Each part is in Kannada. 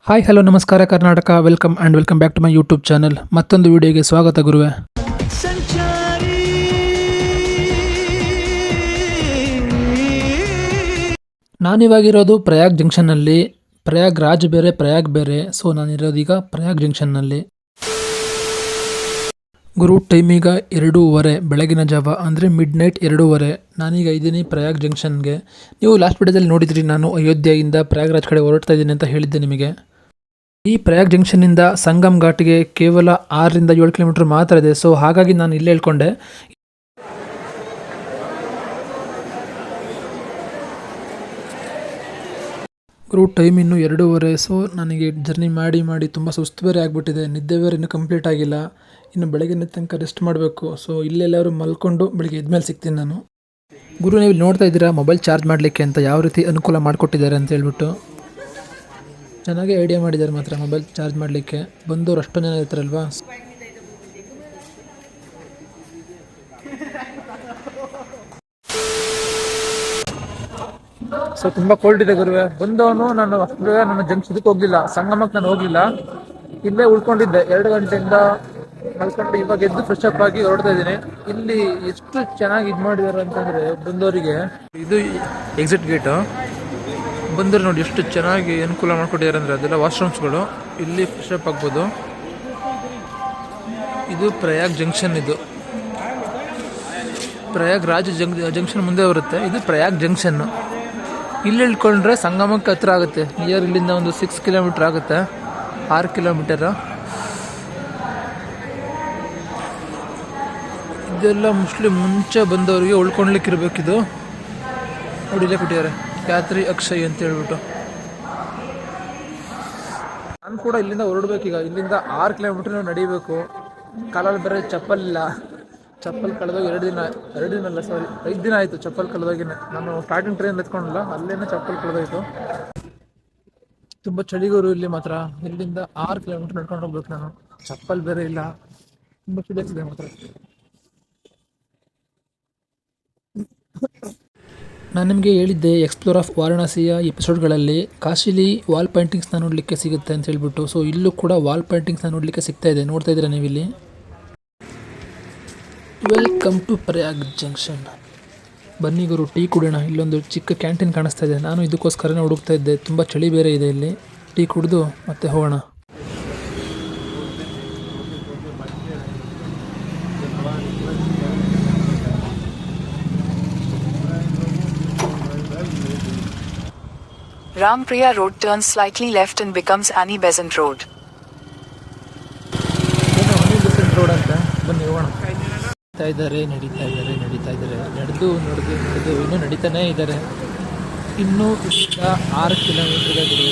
ಹಾಯ್ ಹಲೋ ನಮಸ್ಕಾರ Karnataka welcome back to my YouTube channel. ಮತ್ತೊಂದು ವಿಡಿಯೋಗೆ ಸ್ವಾಗತ ಗುರುವೆ. ನಾನಿವಾಗಿರೋದು ಪ್ರಯಾಗ್ ಜಂಕ್ಷನ್ನಲ್ಲಿ. ಪ್ರಯಾಗ್ ರಾಜ್ ಬೇರೆ ಪ್ರಯಾಗ್ ಬೇರೆ. ಸೊ ನಾನಿರೋದೀಗ ಪ್ರಯಾಗ್ ಜಂಕ್ಷನ್ನಲ್ಲಿ. ಗುರು ಟೈಮ್ ಈಗ 2:30 ಬೆಳಗಿನ ಜಾವ, ಅಂದರೆ ಮಿಡ್ ನೈಟ್ 2:30. ನಾನೀಗ ಇದ್ದೀನಿ ಪ್ರಯಾಗ್ ಜಂಕ್ಷನ್ಗೆ. ನೀವು ಲಾಸ್ಟ್ ವಿಡಿಯೋದಲ್ಲಿ ನೋಡಿದ್ರಿ, ನಾನು ಅಯೋಧ್ಯೆಯಿಂದ ಪ್ರಯಾಗ್ರಾಜ್ ಕಡೆ ಹೊರಡ್ತಾ ಇದ್ದೀನಿ ಅಂತ ಹೇಳಿದ್ದೆ ನಿಮಗೆ. ಈ ಪ್ರಯಾಗ್ ಜಂಕ್ಷನ್ನಿಂದ ಸಂಗಮ್ ಘಾಟ್ಗೆ ಕೇವಲ 6ರಿಂದ 7 ಕಿಲೋಮೀಟರ್ ಮಾತ್ರ ಇದೆ. ಸೊ ಹಾಗಾಗಿ ನಾನು ಇಲ್ಲೇ ಹೇಳ್ಕೊಂಡೆ. ಗುರು ಟೈಮ್ ಇನ್ನು 2:30. ಸೊ ನನಗೆ ಜರ್ನಿ ಮಾಡಿ ತುಂಬ ಸುಸ್ತು ಬೇರೆ ಆಗಿಬಿಟ್ಟಿದೆ. ನಿದ್ದೆ ಬೇರೆ ಇನ್ನೂ ಕಂಪ್ಲೀಟ್ ಆಗಿಲ್ಲ. ಇನ್ನು ಬೆಳಗಿನ ತನಕ ರೆಸ್ಟ್ ಮಾಡಬೇಕು. ಸೊ ಇಲ್ಲೆಲ್ಲರೂ ಮಲ್ಕೊಂಡು ಬೆಳಿಗ್ಗೆ ಎದ್ಮೇಲೆ ಸಿಗ್ತೀನಿ ನಾನು. ಗುರು ನೀವು ನೋಡ್ತಾ ಇದ್ದೀರಾ ಮೊಬೈಲ್ ಚಾರ್ಜ್ ಮಾಡಲಿಕ್ಕೆ ಅಂತ ಯಾವ ರೀತಿ ಅನುಕೂಲ ಮಾಡಿಕೊಟ್ಟಿದ್ದಾರೆ ಅಂತ ಹೇಳ್ಬಿಟ್ಟು. ಚೆನ್ನಾಗಿ ಐಡಿಯಾ ಮಾಡಿದ್ದಾರೆ ಮಾತ್ರ ಮೊಬೈಲ್ ಚಾರ್ಜ್ ಮಾಡಲಿಕ್ಕೆ. ಬಂದವರು ಅಷ್ಟೊಂದು ಜನ ಇರ್ತಾರಲ್ವಾ. ಸೊ ತುಂಬ ಕೋಲ್ಡ್ ಇದೆ ಗುರುವೆ. ಬಂದವನು ನಾನು ಅಷ್ಟು ಬೇಗ ನನ್ನ ಜಂಕ್ಷನ್ಗೆ ಹೋಗಲಿಲ್ಲ, ಸಂಗಮಕ್ಕೆ ನಾನು ಹೋಗಲಿಲ್ಲ. ಇಲ್ಲೇ ಉಳ್ಕೊಂಡಿದ್ದೆ 2 ಗಂಟೆಯಿಂದ ಮಲ್ಕೊಂಡು ಇವಾಗ ಎದ್ದು ಫ್ರೆಶ್ ಅಪ್ ಆಗಿ ಹೊರಡ್ತಾ ಇದ್ದೀನಿ. ಇಲ್ಲಿ ಎಷ್ಟು ಚೆನ್ನಾಗಿ ಇದು ಮಾಡಿದ್ದಾರೆ ಅಂತಂದರೆ ಬಂದವರಿಗೆ. ಇದು ಎಕ್ಸಿಟ್ ಗೇಟು. ಬಂದರೆ ನೋಡಿ ಎಷ್ಟು ಚೆನ್ನಾಗಿ ಅನುಕೂಲ ಮಾಡ್ಕೊಟ್ಟಿದ್ದಾರೆ ಅಂದರೆ, ಅದೆಲ್ಲ ವಾಶ್ರೂಮ್ಸ್ಗಳು. ಇಲ್ಲಿ ಫ್ರೆಶ್ ಅಪ್ ಆಗ್ಬೋದು. ಇದು ಪ್ರಯಾಗ್ ಜಂಕ್ಷನ್. ಇದು ಪ್ರಯಾಗ್ ರಾಜ್ ಜಂಕ್ಷನ್ ಮುಂದೆ ಬರುತ್ತೆ. ಇದು ಪ್ರಯಾಗ್ ಜಂಕ್ಷನ್ನು. ಇಲ್ಲಿ ಇಳ್ಕೊಂಡ್ರೆ ಸಂಗಮಕ್ಕೆ ಹತ್ರ ಆಗುತ್ತೆ. ನಿಯರ್ ಇಲ್ಲಿಂದ ಒಂದು 6 ಕಿಲೋಮೀಟರ್ ಆಗುತ್ತೆ, 6 ಕಿಲೋಮೀಟರು. ಇದೆಲ್ಲ ಮುಸ್ಲಿಂ ಮುಂಚೆ ಬಂದವರಿಗೆ ಉಳ್ಕೊಳ್ಲಿಕ್ಕೆ ಇರಬೇಕಿದು. ನೋಡಿ ಇಲ್ಲೇ ಕೊಟ್ಟಿದ್ದಾರೆ ಯಾತ್ರಿ ಅಕ್ಷಯ್ ಅಂತ ಹೇಳ್ಬಿಟ್ಟು. ನಾನು ಕೂಡ ಇಲ್ಲಿಂದ ಹೊರಡ್ಬೇಕೀಗ. ಇಲ್ಲಿಂದ 6 ಕಿಲೋಮೀಟರ್ ನಡೀಬೇಕು. ಕಾಲಲ್ಲಿ ಬೇರೆ ಚಪ್ಪಲ್ ಇಲ್ಲ. ಚಪ್ಪಲ್ ಕಳೆದೋಗಿ 2 ದಿನ ಅಲ್ಲ, ಸಾರಿ 5 ದಿನ ಆಯಿತು ಚಪ್ಪಲ್ ಕಳೆದೋಗಿನೇ. ನಾನು ಸ್ಟಾರ್ಟಿಂಗ್ ಟ್ರೈನ್ ಎತ್ಕೊಂಡಿಲ್ಲ, ಅಲ್ಲೇನೇ ಚಪ್ಪಲ್ ಕಳೆದೋಯ್ತು. ತುಂಬ ಚಳಿಗೂರು ಇಲ್ಲಿ ಮಾತ್ರ. ಇಲ್ಲಿಂದ 6 ಕಿಲೋಮೀಟರ್ ನಡ್ಕೊಂಡು ಹೋಗ್ಬೇಕು ನಾನು. ಚಪ್ಪಲ್ ಬೇರೆ ಇಲ್ಲ, ತುಂಬ ಚಳಿ ಆಗ್ತಿದೆ ಮಾತ್ರ. ನಾನು ನಿಮಗೆ ಹೇಳಿದ್ದೆ ಎಕ್ಸ್ಪ್ಲೋರ್ ಆಫ್ ವಾರಣಾಸಿಯ ಎಪಿಸೋಡ್ಗಳಲ್ಲಿ ಕಾಶಿಲಿ ವಾಲ್ ಪೇಂಟಿಂಗ್ಸ್ನ ನೋಡಲಿಕ್ಕೆ ಸಿಗುತ್ತೆ ಅಂತ ಹೇಳ್ಬಿಟ್ಟು. ಸೊ ಇಲ್ಲೂ ಕೂಡ ವಾಲ್ ಪೇಂಟಿಂಗ್ಸ್ನ ನೋಡಲಿಕ್ಕೆ ಸಿಗ್ತಾ ಇದೆ. ನೋಡ್ತಾ ಇದ್ದೀರಾ ನೀವಿಲ್ಲಿ. Welcome to Prayag junction. ಬನ್ನಿ ಗುರು ಟೀ ಕುಡಿಯೋಣ. ಇಲ್ಲೊಂದು ಚಿಕ್ಕ ಕ್ಯಾಂಟೀನ್ ಕಾಣಿಸ್ತಾ ಇದೆ. ನಾನು ಇದಕ್ಕೋಸ್ಕರನೇ ಹುಡುಕ್ತಾ ಇದ್ದೆ. ತುಂಬ ಚಳಿ ಬೇರೆ ಇದೆ ಇಲ್ಲಿ. ಟೀ ಕುಡಿದು ಮತ್ತೆ ಹೋಗೋಣ. Rampriya Road turns slightly left and becomes Annie Besant Road. Road ಅಂತ ಬನ್ನಿ ಹೋಗೋಣ. ನಡೀತಾ ಇದ್ದಾರೆ ನಡೆದು ಇನ್ನೂ ನಡೀತಾನೇ ಇದ್ದಾರೆ. ಇನ್ನೂ ಇಲ್ಲಿಂದ 6 ಕಿಲೋಮೀಟರ್ ಇದೆ ಗುರು.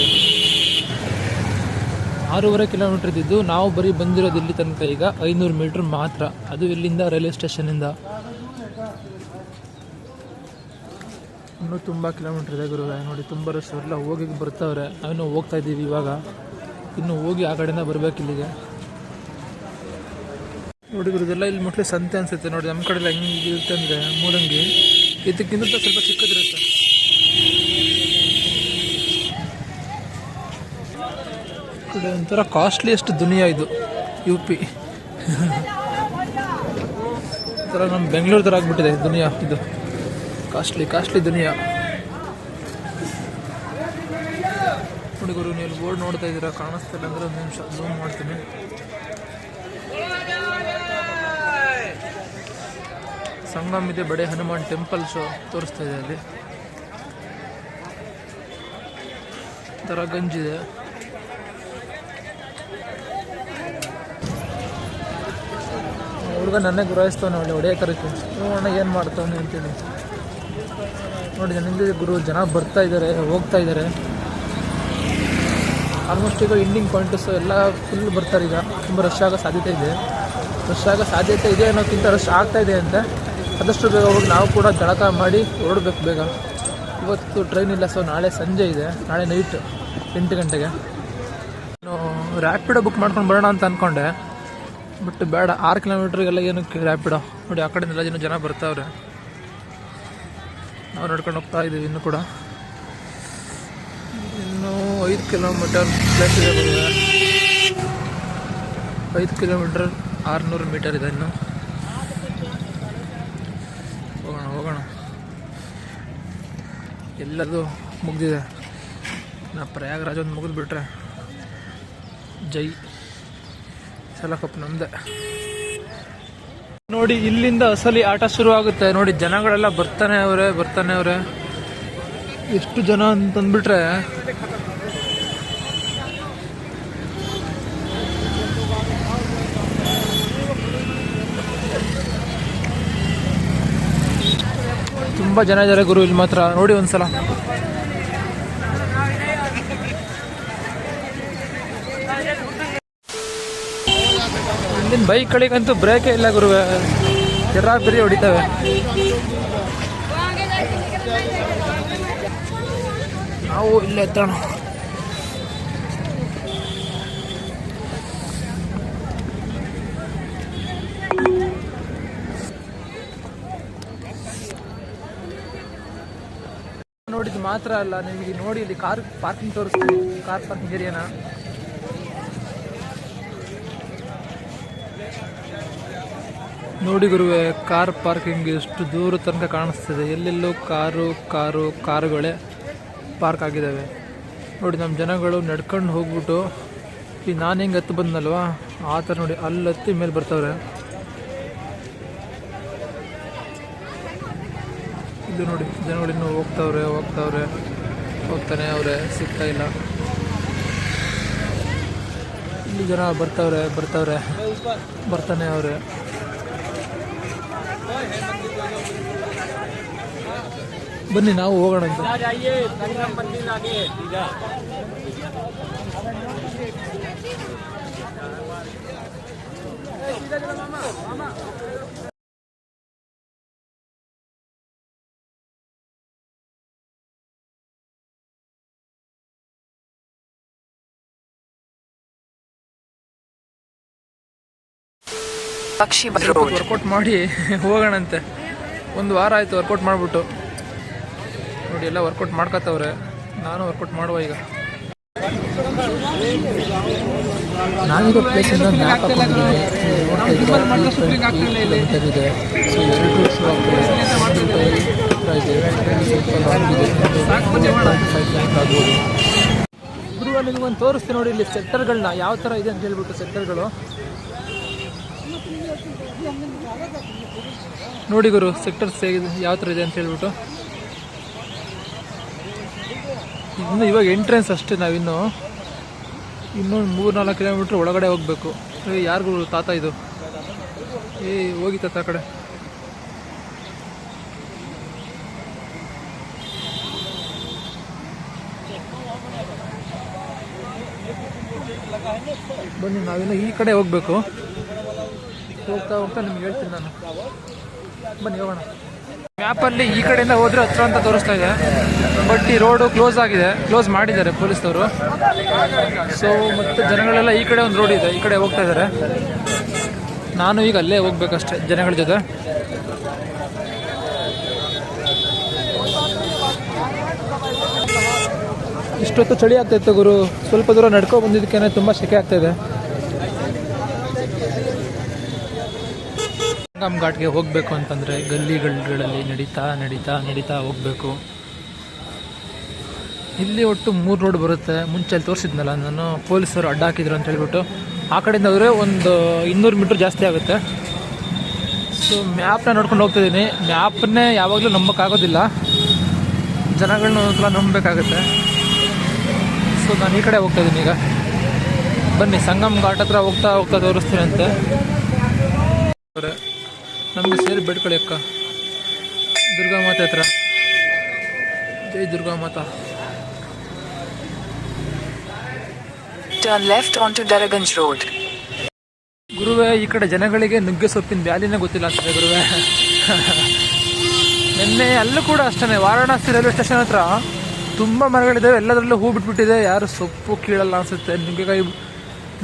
6.5 ಕಿಲೋಮೀಟರ್ ಇದ್ದಿದ್ದು ನಾವು ಬರೀ ಬಂದಿರೋದು ಇಲ್ಲಿ ತನಕ ಈಗ 500 ಮೀಟ್ರ್ ಮಾತ್ರ. ಅದು ಇಲ್ಲಿಂದ ರೈಲ್ವೆ ಸ್ಟೇಷನಿಂದ. ಇನ್ನೂ ತುಂಬ ಕಿಲೋಮೀಟರ್ ಇದೆ ಗುರುವೆ. ನೋಡಿ ತುಂಬ ರಶ್ ಎಲ್ಲ ಹೋಗಿ ಬರ್ತಾವ್ರೆ. ನಾವಿನ್ನೂ ಹೋಗ್ತಾ ಇದ್ದೀವಿ ಇವಾಗ. ಇನ್ನು ಹೋಗಿ ಆ ಕಡೆಯಿಂದ ಬರಬೇಕು ಇಲ್ಲಿಗೆ. ನೋಡಿ ಗುರು, ಇದೆಲ್ಲ ಇಲ್ಲಿ ಮುಟ್ಲಿ ಸಂತೆ ಅನಿಸುತ್ತೆ. ನೋಡಿ ನಮ್ಮ ಕಡೆ ಎಲ್ಲ ಹೆಂಗಿರುತ್ತೆ ಅಂದರೆ ಮೂಲಂಗಿ, ಇದಕ್ಕಿಂತ ಸ್ವಲ್ಪ ಚಿಕ್ಕದಿರುತ್ತೆ. ಕಡೆ ಒಂಥರ ಕಾಸ್ಟ್ಲಿಯೆಸ್ಟ್ ದುನಿಯಾ ಇದು UP. ಒಂಥರ ನಮ್ಮ ಬೆಂಗಳೂರು ಥರ ಆಗಿಬಿಟ್ಟಿದೆ ದುನಿಯಾ ಇದು. ಕಾಸ್ಟ್ಲಿ ದುನಿಯಾ. ನೋಡಿ ಗುರು, ನೀವು ಬೋರ್ಡ್ ನೋಡ್ತಾ ಇದ್ದೀರಾ, ಕಾಣಿಸ್ತಿಲ್ಲ ಅಂದರೆ ಒಂದು ನಿಮಿಷ ಝೂಮ್ ಮಾಡ್ತೀನಿ. ಸಂಗಮ್ ಇದೆ, ಬಡೆ ಹನುಮಾನ್ ಟೆಂಪಲ್ ಶೋ ತೋರಿಸ್ತಾ ಇದೆ ಅಲ್ಲಿ. ಥರ ಗಂಜಿದೆ. ಹುಡುಗ ನನ್ನೇ ಗುರಾಯಿಸ್ತವನೆ ಒಳ್ಳೆ ಹೊಡೆಯೋಕರಕ್ಕೆ. ನೋಡೋಣ ಏನು ಮಾಡ್ತಾವನೆ ಅಂತೇಳಿ. ನೋಡಿ ನನಗೆ ಗುರು ಜನ ಬರ್ತಾ ಇದ್ದಾರೆ, ಹೋಗ್ತಾ ಇದ್ದಾರೆ. ಆಲ್ಮೋಸ್ಟ್ ಈಗ ಎಂಡಿಂಗ್ ಪಾಯಿಂಟಸ್ ಎಲ್ಲ ಫುಲ್ ಬರ್ತಾರೆ. ಈಗ ತುಂಬ ರಶ್ ಆಗೋ ಸಾಧ್ಯತೆ ಇದೆ ಅನ್ನೋಕ್ಕಿಂತ ರಶ್ ಆಗ್ತಾ ಇದೆ ಅಂತ. ಆದಷ್ಟು ಬೇಗ ಹೋಗಿ ನಾವು ಕೂಡ ಜಳಕ ಮಾಡಿ ಹೊರಡಬೇಕು ಬೇಗ. ಇವತ್ತು ಟ್ರೈನ್ ಇಲ್ಲ. ಸೊ ನಾಳೆ ಸಂಜೆ ಇದೆ, ನಾಳೆ ನೈಟ್ 8 ಗಂಟೆಗೆ. ನಾನು ರ್ಯಾಪಿಡೋ ಬುಕ್ ಮಾಡ್ಕೊಂಡು ಬರೋಣ ಅಂತ ಅಂದ್ಕೊಂಡೆ, ಬಟ್ ಬೇಡ. 6 ಕಿಲೋಮೀಟ್ರಿಗೆಲ್ಲ ಏನಕ್ಕೆ ರ್ಯಾಪಿಡೋ. ನೋಡಿ ಆ ಕಡೆಯಿಂದ ಜನ ಬರ್ತಾವ್ರೆ. ನಾವು ನಡ್ಕೊಂಡು ಹೋಗ್ತಾ ಇದ್ದೀವಿ. ಇನ್ನೂ ಕೂಡ ಇನ್ನೂ 5 ಕಿಲೋಮೀಟರ್ ಪ್ಲೇಸ್ ಇದೆ ಗುರುವೆ. 5 ಕಿಲೋಮೀಟರ್ 600 ಮೀಟರ್ ಇದೆ ಇನ್ನು. ಹೋಗೋಣ. ಎಲ್ಲದು ಮುಗಿದಿದೆ. ನಾ ಪ್ರಯಾಗರಾಜ್ ಒಂದು ಮುಗಿದ್ಬಿಟ್ರೆ ಜೈ ಸಲ ಕಪ್ ನಮ್ಮದೆ. ನೋಡಿ ಇಲ್ಲಿಂದ ಅಸಲಿ ಆಟ ಶುರು ಆಗುತ್ತೆ. ನೋಡಿ ಜನಗಳೆಲ್ಲ ಬರ್ತಾನೆ ಅವರೇ. ಎಷ್ಟು ಜನ ಅಂತಂದ್ಬಿಟ್ರೆ ತುಂಬ ಜನ ಇದ್ದಾರೆ ಗುರು ಇಲ್ಲಿ ಮಾತ್ರ. ನೋಡಿ ಒಂದ್ಸಲ. ಇಲ್ಲಿನ ಬೈಕ್ಗಳಿಗಂತೂ ಬ್ರೇಕೇ ಇಲ್ಲ ಗುರುವೆ. ಬೆರಿ ಹೊಡಿತವೆ. ನಾವು ಇಲ್ಲೇ ಎತ್ತೋಣ. ನೋಡಿದ್ದು ಮಾತ್ರ ಅಲ್ಲ, ನಿಮಗೆ ನೋಡಿ ಇಲ್ಲಿ ಕಾರ್ ಪಾರ್ಕಿಂಗ್ ತೋರಿಸ್ತೀನಿ. ಕಾರ್ ಪಾರ್ಕಿಂಗ್ ಏರಿಯಾನ ನೋಡಿ ಗುರುವೆ. ಕಾರ್ ಪಾರ್ಕಿಂಗ್ ಎಷ್ಟು ದೂರ ತನಕ ಕಾಣಿಸ್ತಿದೆ. ಎಲ್ಲೆಲ್ಲೂ ಕಾರುಗಳೇ ಪಾರ್ಕ್ ಆಗಿದ್ದಾವೆ. ನೋಡಿ ನಮ್ಮ ಜನಗಳು ನಡ್ಕೊಂಡು ಹೋಗ್ಬಿಟ್ಟು ಈಗ ನಾನು ಹೆಂಗೆ ಹತ್ತು ಬಂದಲ್ವಾ ಆ ಥರ ನೋಡಿ ಅಲ್ಲಿ ಹತ್ತಿ ಮೇಲೆ ಬರ್ತಾವ್ರೆ. ಇದು ನೋಡಿ ಜನಗಳು ಇನ್ನೂ ಹೋಗ್ತಾನೆ ಅವರೇ, ಸಿಗ್ತಾ ಇಲ್ಲ. ಇಲ್ಲಿ ಜನ ಬರ್ತಾನೆ ಅವರೇ. ಬನ್ನಿ ನಾವು ಹೋಗೋಣ ಅಂತ. ವರ್ಕೌಟ್ ಮಾಡಿ ಹೋಗೋಣಂತೆ. ಒಂದು ವಾರ ಆಯಿತು ವರ್ಕೌಟ್ ಮಾಡಿಬಿಟ್ಟು. ನೋಡಿ ಎಲ್ಲ ವರ್ಕೌಟ್ ಮಾಡ್ಕೊತವ್ರೆ. ನಾನು ವರ್ಕೌಟ್ ಮಾಡುವ ಈಗ. ನಾನಿರೋ ಪ್ಲೇಸಿಂದ ಮ್ಯಾಪ್ ಹಾಕೊಂಡಿದ್ದೀನಿ. ಗುರು ನಿಮಗೊಂದು ತೋರಿಸ್ತೀನಿ ನೋಡಿ ಇಲ್ಲಿ ಸೆಕ್ಟರ್ಗಳನ್ನ ಯಾವ ಥರ ಇದೆ ಅಂತ ಹೇಳ್ಬಿಟ್ಟು. ಸೆಕ್ಟರ್ಗಳು ನೋಡಿ ಗುರು, ಸೆಕ್ಟರ್ಸ್ ಹೇಗಿದೆ ಯಾವ ಥರ ಇದೆ ಅಂತ ಹೇಳ್ಬಿಟ್ಟು. ಇವಾಗ ಎಂಟ್ರೆನ್ಸ್ ಅಷ್ಟೇ. ನಾವಿನ್ನು ಇನ್ನೊಂದು 3-4 ಕಿಲೋಮೀಟ್ರ್ ಒಳಗಡೆ ಹೋಗಬೇಕು. ಯಾರಿಗೂ ತಾತ ಇದು ಹೋಗಿ ತಾತ ಆ ಕಡೆ. ಬನ್ನಿ ನಾವಿನ್ನು ಈ ಕಡೆ ಹೋಗಬೇಕು. ಹೋಗ್ತಾ ನಿಮ್ಗೆ ಹೇಳ್ತೀನಿ ನಾನು. ಬನ್ನಿ ಹೋಗೋಣ. ಮ್ಯಾಪಲ್ಲಿ ಈ ಕಡೆಯಿಂದ ಹೋದರೆ ಹತ್ರ ಅಂತ ತೋರಿಸ್ತಾ ಇದೆ, ಬಟ್ ಈ ರೋಡು ಕ್ಲೋಸ್ ಮಾಡಿದ್ದಾರೆ ಪೊಲೀಸ್ನವರು. ಸೊ ಮತ್ತು ಜನಗಳೆಲ್ಲ ಈ ಕಡೆ ಒಂದು ರೋಡ್ ಇದೆ, ಈ ಕಡೆ ಹೋಗ್ತಾ ಇದ್ದಾರೆ. ನಾನು ಈಗ ಅಲ್ಲೇ ಹೋಗ್ಬೇಕಷ್ಟೆ ಜನಗಳ ಜೊತೆ. ಇಷ್ಟೊತ್ತು ಚಳಿ ಆಗ್ತಾಯಿತ್ತು ಗುರು. ಸ್ವಲ್ಪ ದೂರ ನಡ್ಕೊ ಬಂದಿದ್ದಕ್ಕೇನೆ ತುಂಬ ಸೆಕೆ ಆಗ್ತಾಯಿದೆ. ಸಂಗಮ್ ಘಾಟ್ಗೆ ಹೋಗಬೇಕು ಅಂತಂದರೆ ಗಲ್ಲಿಗಳಲ್ಲಿ ನಡೀತಾ ಹೋಗಬೇಕು. ಇಲ್ಲಿ ಒಟ್ಟು 3 ರೋಡ್ ಬರುತ್ತೆ. ಮುಂಚೆ ಅಲ್ಲಿ ತೋರಿಸಿದ್ನಲ್ಲ ನಾನು, ಪೊಲೀಸರು ಅಡ್ಡ ಹಾಕಿದ್ರು ಅಂತ ಹೇಳ್ಬಿಟ್ಟು. ಆ ಕಡೆಯಿಂದ ಹೋದರೆ ಒಂದು 200 ಮೀಟ್ರ್ ಜಾಸ್ತಿ ಆಗುತ್ತೆ. ಸೊ ಮ್ಯಾಪ್ನ ನೋಡ್ಕೊಂಡು ಹೋಗ್ತಿದ್ದೀನಿ. ಮ್ಯಾಪನ್ನೇ ಯಾವಾಗಲೂ ನಂಬೋಕ್ಕಾಗೋದಿಲ್ಲ, ಜನಗಳನ್ನ ಒಂದ್ಸಲ ನಂಬಬೇಕಾಗುತ್ತೆ. ಸೊ ನಾನು ಈ ಕಡೆ ಹೋಗ್ತಾಯಿದ್ದೀನಿ ಈಗ. ಬನ್ನಿ ಸಂಗಮ್ ಘಾಟ್ ಹತ್ರ ಹೋಗ್ತಾ ತೋರಿಸ್ತೀನಿ ಅಂತೆ. ನಮಗೆ ಸೇರಿ ಬೇಡ್ಕೊಳ್ಳಿ ಅಕ್ಕ. ದುರ್ಗಾಮಾತೆ ಹತ್ರ. ಜೈ ದುರ್ಗಾಮಾತಾ. Turn left onto Daraganj Road. ಗುರುವೆ ಈ ಕಡೆ ಜನಗಳಿಗೆ ನುಗ್ಗೆ ಸೊಪ್ಪಿನ ವ್ಯಾಲಿನೇ ಗೊತ್ತಿಲ್ಲ ಆಗ್ತದೆ ಗುರುವೆ. ನಿನ್ನೆ ಅಲ್ಲೂ ಕೂಡ ಅಷ್ಟೇ, ವಾರಾಣಸಿ ರೈಲ್ವೆ ಸ್ಟೇಷನ್ ಹತ್ರ ತುಂಬ ಮರಗಳಿದ್ದಾವೆ. ಎಲ್ಲದರಲ್ಲೂ ಹೂ ಬಿಟ್ಬಿಟ್ಟಿದೆ. ಯಾರು ಸೊಪ್ಪು ಕೀಳಲ್ಲ ಅನಿಸುತ್ತೆ.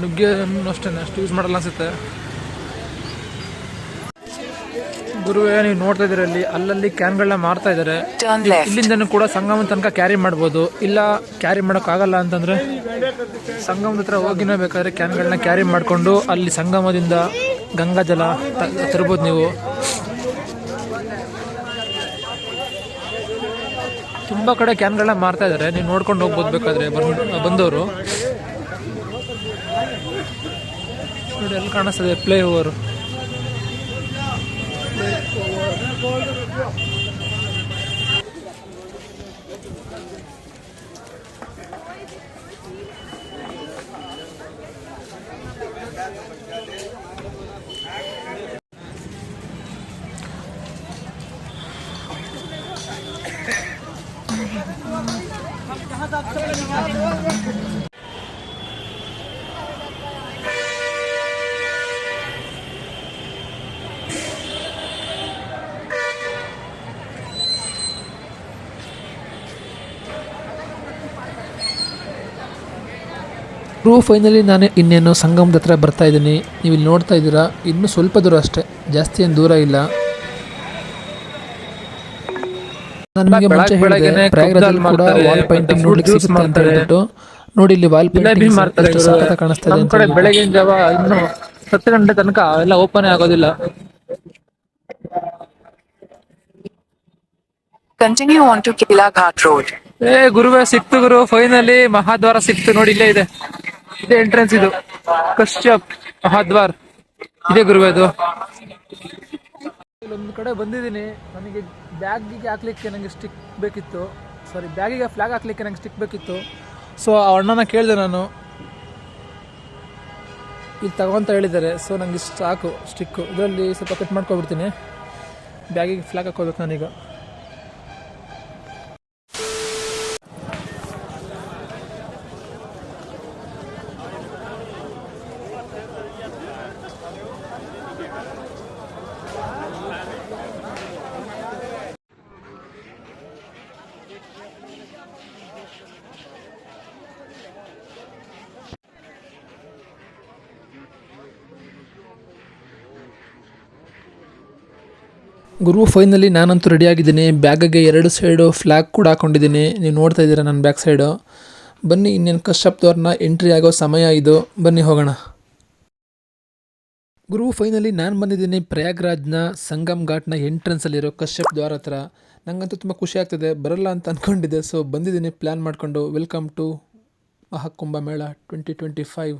ನುಗ್ಗೆ ಅಷ್ಟೇ ಅಷ್ಟು ಯೂಸ್ ಮಾಡಲ್ಲ ಅನಿಸುತ್ತೆ. ಗುರುವೇ ನೀವು ನೋಡ್ತಾ ಇದ್ದೀರ ಅಲ್ಲಲ್ಲಿ ಕ್ಯಾನ್ಗಳನ್ನ ಮಾರ್ತಾ ಇದ್ದಾರೆ. Turn left. ಇಲ್ಲಿಂದನೂ ಕೂಡ ಸಂಗಮದ ತನಕ ಕ್ಯಾರಿ ಮಾಡ್ಬೋದು. ಇಲ್ಲ ಕ್ಯಾರಿ ಮಾಡೋಕ್ಕಾಗಲ್ಲ ಅಂತಂದರೆ ಸಂಗಮದ ಹತ್ರ ಹೋಗಿನ ಬೇಕಾದ್ರೆ ಕ್ಯಾನ್ಗಳನ್ನ ಕ್ಯಾರಿ ಮಾಡಿಕೊಂಡು ಅಲ್ಲಿ ಸಂಗಮದಿಂದ ಗಂಗಾ ಜಲ ತರ್ಬೋದು ನೀವು. ತುಂಬ ಕಡೆ ಕ್ಯಾನ್ಗಳನ್ನ ಮಾರ್ತಾ ಇದ್ದಾರೆ, ನೀವು ನೋಡ್ಕೊಂಡು ಹೋಗ್ಬೋದು ಬೇಕಾದ್ರೆ ಬಂದವರು. ನೋಡಿ ಎಲ್ಲಿ ಕಾಣಿಸ್ತದೆ ಪ್ಲೇ ಓವರ್. ಫೈನಲಿ ನಾನು ಇನ್ನೇನು ಸಂಗಮದ ಹತ್ರ ಬರ್ತಾ ಇದ್ದೀನಿ. ನೀವು ಇಲ್ಲಿ ನೋಡ್ತಾ ಇದ್ದೀರಾ, ಇನ್ನೂ ಸ್ವಲ್ಪ ದೂರ ಅಷ್ಟೇ, ಜಾಸ್ತಿ ಏನು ದೂರ ಇಲ್ಲ. ನನಗೆ ಮುಂಚೆ ಹೇಳಿದೆ ಪ್ರಯಾಗರಾಜಲ್ಲಿ ಕೂಡ ವಾಲ್ ಪೇಂಟಿಂಗ್ ನೋಡ್ಲಿಕ್ಕೆ ಸಿಗುತ್ತೆ ಅಂತ ಹೇಳ್ಬಿಟ್ಟು. ನೋಡಿ ಇಲ್ಲಿ ವಾಲ್ ಪೇಂಟಿಂಗ್ ಸಖತ್ತಾಗಿ ಕಾಣಿಸ್ತಾ ಇದೆ. ನಮ್ಮ ಕಡೆ ಬೆಳಗಿನ ಜಾವ ಇನ್ನು 10 ಗಂಟೆ ತನಕ ಎಲ್ಲ ಓಪನ್ ಆಗೋದಿಲ್ಲ. Continue on to Kila Ghat Road. ಗುರುವೇ ಸಿಕ್ತು ಗುರು, ಫೈನಲಿ ಮಹಾದ್ವಾರ ಸಿಕ್ತು. ನೋಡಿ ಇಲ್ಲೇ ಇದೆ, ಇದೇ ಎಂಟ್ರೆನ್ಸ್, ಇದು ಕಶ್ಯಪ್ ಮಹಾದ್ವಾರ್ ಇದೆ ಗುರುವೇ. ಅದು ಇಲ್ಲೊಂದು ಕಡೆ ಬಂದಿದ್ದೀನಿ. ನನಗೆ ಬ್ಯಾಗಿಗೆ ಹಾಕ್ಲಿಕ್ಕೆ ನನಗೆ ಸ್ಟಿಕ್ ಬೇಕಿತ್ತು, ಬ್ಯಾಗಿಗೆ ಫ್ಲಾಗ್ ಹಾಕ್ಲಿಕ್ಕೆ ನನಗೆ ಸ್ಟಿಕ್ ಬೇಕಿತ್ತು. ಸೊ ಆ ಅಣ್ಣನ ಕೇಳಿದೆ ನಾನು, ಇಲ್ಲಿ ತಗೊಂತ ಹೇಳಿದ್ದಾರೆ. ಸೊ ನನಗೆ ಇಷ್ಟು ಸಾಕು ಸ್ಟಿಕ್ಕು, ಇದರಲ್ಲಿ ಸ್ವಲ್ಪ ಕಟ್ ಮಾಡ್ಕೊಬಿಡ್ತೀನಿ. ಬ್ಯಾಗಿಗೆ ಫ್ಲಾಗ್ ಹಾಕೋಬೇಕು ನಾನೀಗ. ಗುರು ಫೈನಲಿ ನಾನಂತೂ ರೆಡಿಯಾಗಿದ್ದೀನಿ. ಬ್ಯಾಗಿಗೆ 2 ಸೈಡು ಫ್ಲ್ಯಾಗ್ ಕೂಡ ಹಾಕ್ಕೊಂಡಿದ್ದೀನಿ. ನೀವು ನೋಡ್ತಾ ಇದ್ದೀರಾ ನನ್ನ ಬ್ಯಾಕ್ ಸೈಡು. ಬನ್ನಿ, ಇನ್ನೇನು ಕಶ್ಯಪ್ ದ್ವಾರನ ಎಂಟ್ರಿ ಆಗೋ ಸಮಯ ಇದು, ಬನ್ನಿ ಹೋಗೋಣ. ಗುರು ಫೈನಲಿ ನಾನು ಬಂದಿದ್ದೀನಿ ಪ್ರಯಾಗ್ರಾಜ್ನ ಸಂಗಮ್ ಘಾಟ್ನ ಎಂಟ್ರೆನ್ಸಲ್ಲಿರೋ ಕಶ್ಯಪ್ ದ್ವಾರ ಹತ್ರ. ನನಗಂತೂ ತುಂಬ ಖುಷಿ ಆಗ್ತಿದೆ, ಬರಲ್ಲ ಅಂತ ಅಂದ್ಕೊಂಡಿದ್ದೆ. ಸೊ ಬಂದಿದ್ದೀನಿ ಪ್ಲ್ಯಾನ್ ಮಾಡಿಕೊಂಡು. ವೆಲ್ಕಮ್ ಟು ಮಹಾಕುಂಭ ಮೇಳ 2025.